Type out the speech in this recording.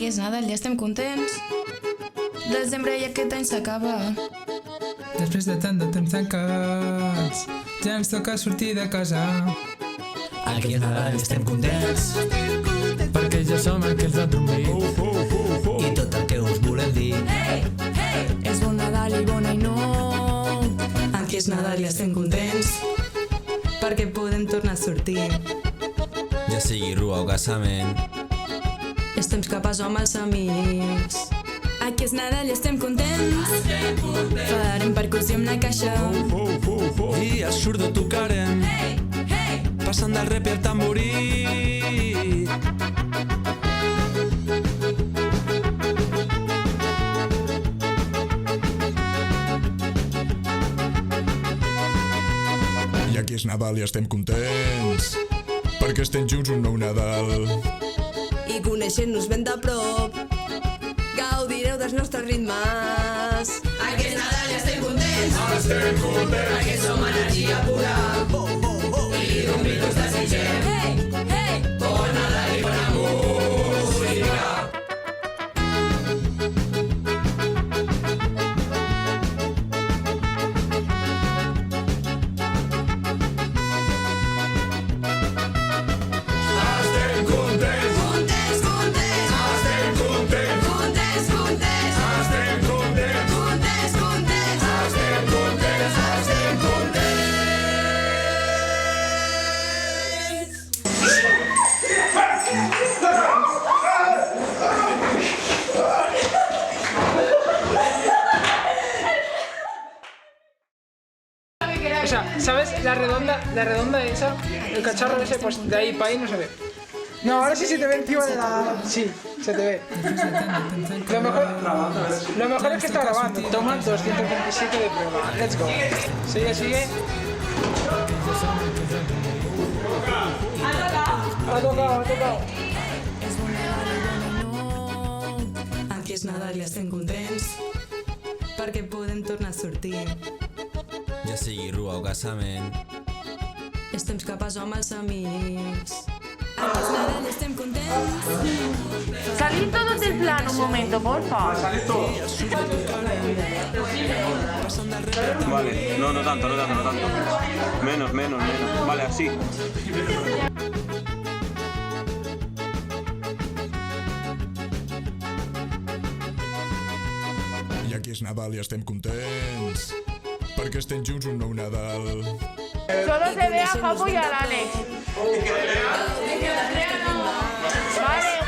Aquí és Nadal, ja estem contents. Desembre i aquest any s'acaba. Després de tant de temps tancats, ja ens toca sortir de casa. Aquí és Nadal i estem contents, perquè ja som aquells de dormir. i tot el que us volem dir. És bon Nadal i bon any nou. Aquí és Nadal i estem contents, perquè podem tornar a sortir. Ja sigui rua o casament, És temps que passar amb els amics. Aquí és Nadal i estem contents. Farem percussió amb la caixa. I a surdo tocarem, passant del rap i el tamborí. I aquí és Nadal i estem contents, perquè estem junts un nou Nadal. I coneixent-nos ben de prop, gaudireu dels nostres ritmes. Aquí és Nadal i estem contents, perquè som energia pura. I d'un virus desitgem bon Nadal i bona música. O sea, ¿sabes? La redonda esa, el cacharro ese, pues de ahí para ahí no se ve. No, ahora sí se te ve encima de la... Sí, se te ve. Lo mejor es que está grabando. Toma 227 de prueba. Let's go. Sigue. Ha tocado. És bon Nadal i bon any nou. Aquí és Nadal i estem contents, perquè podem tornar a sortir. ja sigui rua o casament, És temps que passar amb els amics. Aquí és Nadal i estem contents. Salid todos del plano un momento, porfa. Vale, no tanto. Menos. Vale, así. I aquí és Nadal i estem contents, perquè estem junts un nou Nadal. Solo se ve a Japo y al Alex. Vale,